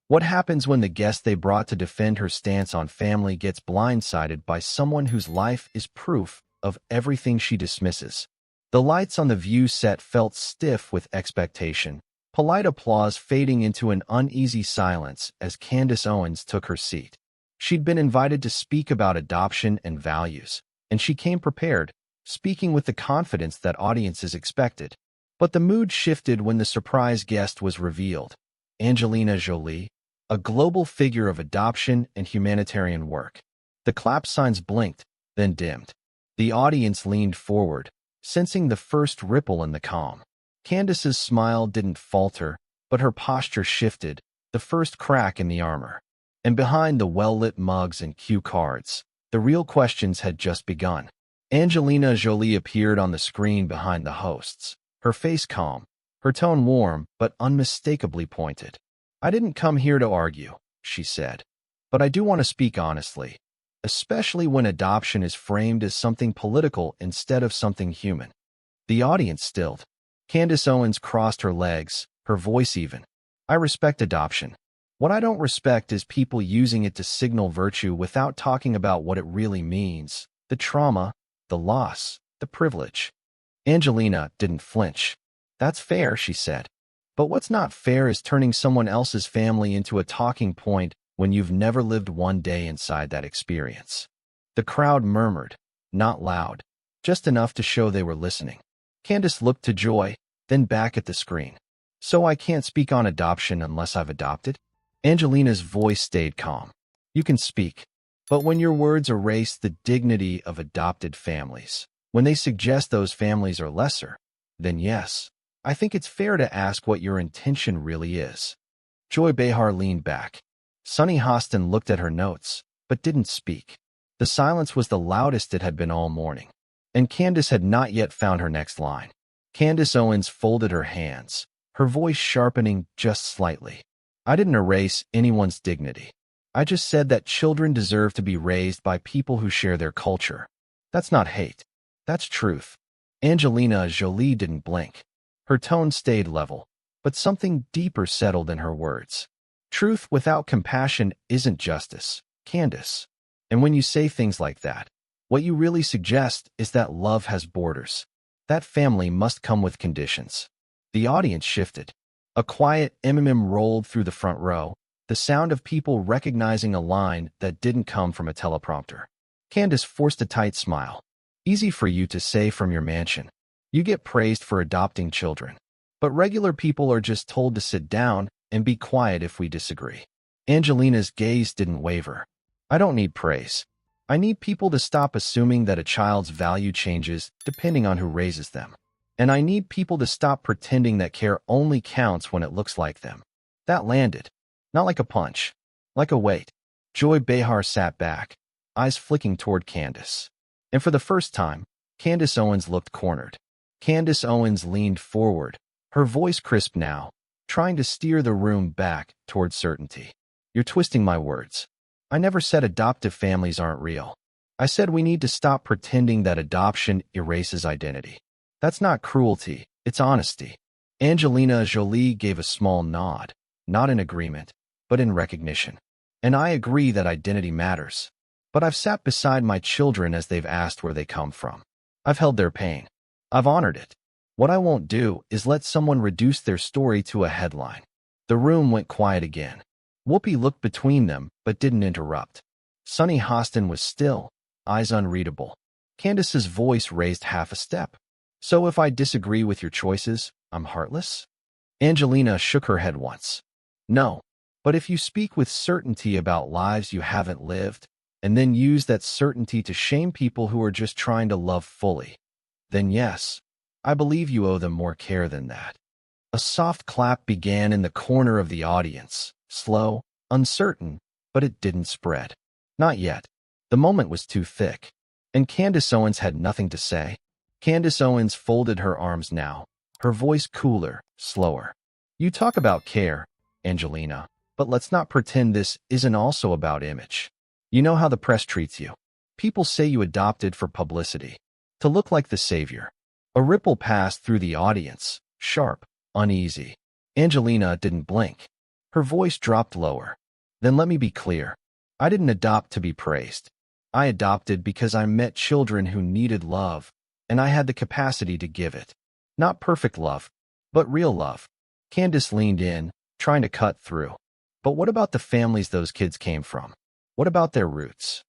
What happens when the guest they brought to defend her stance on family gets blindsided by someone whose life is proof of everything she dismisses? The lights on the view set felt stiff with expectation, polite applause fading into an uneasy silence as Candace Owens took her seat. She'd been invited to speak about adoption and values, and she came prepared, speaking with the confidence that audiences expected. But the mood shifted when the surprise guest was revealed. Angelina Jolie, a global figure of adoption and humanitarian work. The clap signs blinked, then dimmed. The audience leaned forward, sensing the first ripple in the calm. Candace's smile didn't falter, but her posture shifted, the first crack in the armor. And behind the well-lit mugs and cue cards, the real questions had just begun. Angelina Jolie appeared on the screen behind the hosts, her face calm, her tone warm but unmistakably pointed. "I didn't come here to argue," she said, "but I do want to speak honestly, especially when adoption is framed as something political instead of something human." The audience stilled. Candace Owens crossed her legs, her voice even. "I respect adoption. What I don't respect is people using it to signal virtue without talking about what it really means, the trauma, the loss, the privilege." Angelina didn't flinch. "That's fair," she said. "But what's not fair is turning someone else's family into a talking point when you've never lived one day inside that experience." The crowd murmured, not loud, just enough to show they were listening. Candace looked to Joy, then back at the screen. "So I can't speak on adoption unless I've adopted?" Angelina's voice stayed calm. "You can speak, but when your words erase the dignity of adopted families, when they suggest those families are lesser, then yes, I think it's fair to ask what your intention really is." Joy Behar leaned back. Sunny Hostin looked at her notes, but didn't speak. The silence was the loudest it had been all morning, and Candace had not yet found her next line. Candace Owens folded her hands, her voice sharpening just slightly. "I didn't erase anyone's dignity. I just said that children deserve to be raised by people who share their culture. That's not hate. That's truth." Angelina Jolie didn't blink. Her tone stayed level, but something deeper settled in her words. "Truth without compassion isn't justice, Candace. And when you say things like that, what you really suggest is that love has borders. That family must come with conditions." The audience shifted. A quiet rolled through the front row, the sound of people recognizing a line that didn't come from a teleprompter. Candace forced a tight smile. "Easy for you to say from your mansion. You get praised for adopting children. But regular people are just told to sit down and be quiet if we disagree." Angelina's gaze didn't waver. "I don't need praise. I need people to stop assuming that a child's value changes depending on who raises them. And I need people to stop pretending that care only counts when it looks like them." That landed. Not like a punch, like a weight. Joy Behar sat back, eyes flicking toward Candace. And for the first time, Candace Owens looked cornered. Candace Owens leaned forward, her voice crisp now, trying to steer the room back toward certainty. "You're twisting my words. I never said adoptive families aren't real. I said we need to stop pretending that adoption erases identity. That's not cruelty, it's honesty." Angelina Jolie gave a small nod, not in agreement, but in recognition. "And I agree that identity matters. But I've sat beside my children as they've asked where they come from. I've held their pain. I've honored it. What I won't do is let someone reduce their story to a headline." The room went quiet again. Whoopi looked between them, but didn't interrupt. Sunny Hostin was still, eyes unreadable. Candace's voice raised half a step. "So if I disagree with your choices, I'm heartless?" Angelina shook her head once. "No, but if you speak with certainty about lives you haven't lived, and then use that certainty to shame people who are just trying to love fully, then yes, I believe you owe them more care than that." A soft clap began in the corner of the audience, slow, uncertain, but it didn't spread. Not yet. The moment was too thick. And Candace Owens had nothing to say. Candace Owens folded her arms now, her voice cooler, slower. "You talk about care, Angelina, but let's not pretend this isn't also about image. You know how the press treats you. People say you adopted for publicity, to look like the savior." A ripple passed through the audience, sharp, uneasy. Angelina didn't blink. Her voice dropped lower. Then let me be clear. I didn't adopt to be praised. I adopted because I met children who needed love, and I had the capacity to give it. Not perfect love, but real love. Candace leaned in, trying to cut through. But what about the families those kids came from? What about their roots?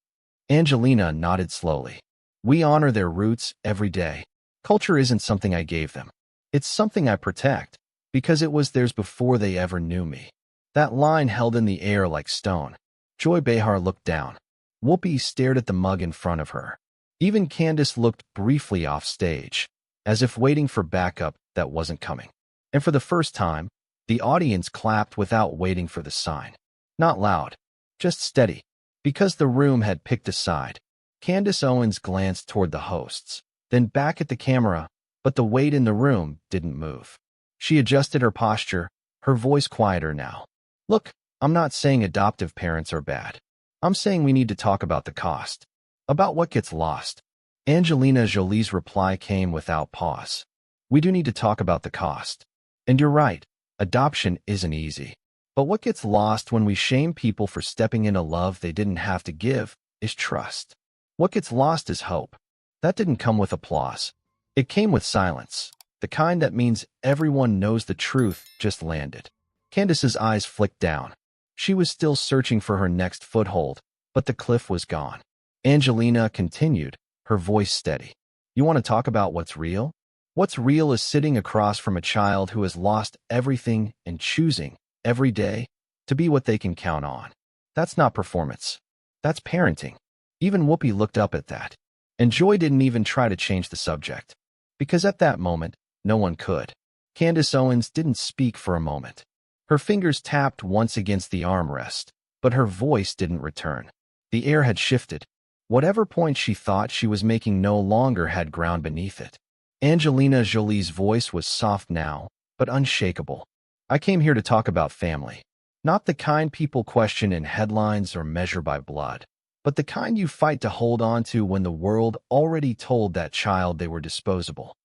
Angelina nodded slowly. We honor their roots every day. Culture isn't something I gave them. It's something I protect, because it was theirs before they ever knew me. That line held in the air like stone. Joy Behar looked down. Whoopi stared at the mug in front of her. Even Candace looked briefly off stage, as if waiting for backup that wasn't coming. And for the first time, the audience clapped without waiting for the sign. Not loud, just steady, because the room had picked a side. Candace Owens glanced toward the hosts, then back at the camera, but the weight in the room didn't move. She adjusted her posture, her voice quieter now. Look, I'm not saying adoptive parents are bad. I'm saying we need to talk about the cost. About what gets lost. Angelina Jolie's reply came without pause. We do need to talk about the cost. And you're right, adoption isn't easy. But what gets lost when we shame people for stepping into love they didn't have to give is trust. What gets lost is hope. That didn't come with applause. It came with silence. The kind that means everyone knows the truth just landed. Candace's eyes flicked down. She was still searching for her next foothold, but the cliff was gone. Angelina continued, her voice steady. You want to talk about what's real? What's real is sitting across from a child who has lost everything and choosing, every day, to be what they can count on. That's not performance. That's parenting. Even Whoopi looked up at that. And Joy didn't even try to change the subject. Because at that moment, no one could. Candace Owens didn't speak for a moment. Her fingers tapped once against the armrest, but her voice didn't return. The air had shifted. Whatever point she thought she was making no longer had ground beneath it. Angelina Jolie's voice was soft now, but unshakable. I came here to talk about family. Not the kind people question in headlines or measure by blood, but the kind you fight to hold on to when the world already told that child they were disposable.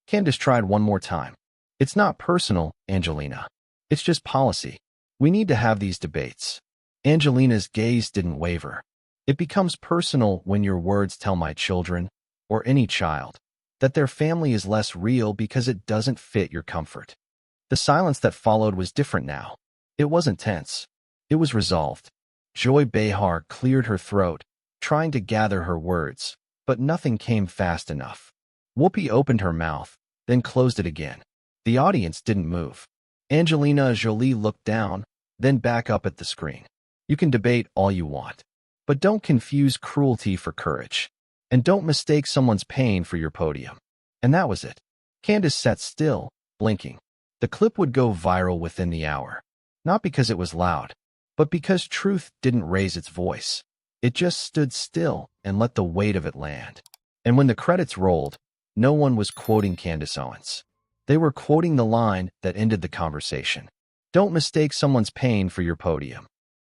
Candace tried one more time. It's not personal, Angelina. It's just policy. We need to have these debates. Angelina's gaze didn't waver. It becomes personal when your words tell my children, or any child, that their family is less real because it doesn't fit your comfort. The silence that followed was different now. It wasn't tense. It was resolved. Joy Behar cleared her throat, trying to gather her words, but nothing came fast enough. Whoopi opened her mouth, then closed it again. The audience didn't move. Angelina Jolie looked down, then back up at the screen. You can debate all you want, but don't confuse cruelty for courage. And don't mistake someone's pain for your podium. And that was it. Candace sat still, blinking. The clip would go viral within the hour. Not because it was loud, but because truth didn't raise its voice. It just stood still and let the weight of it land. And when the credits rolled, no one was quoting Candace Owens. They were quoting the line that ended the conversation. Don't mistake someone's pain for your podium.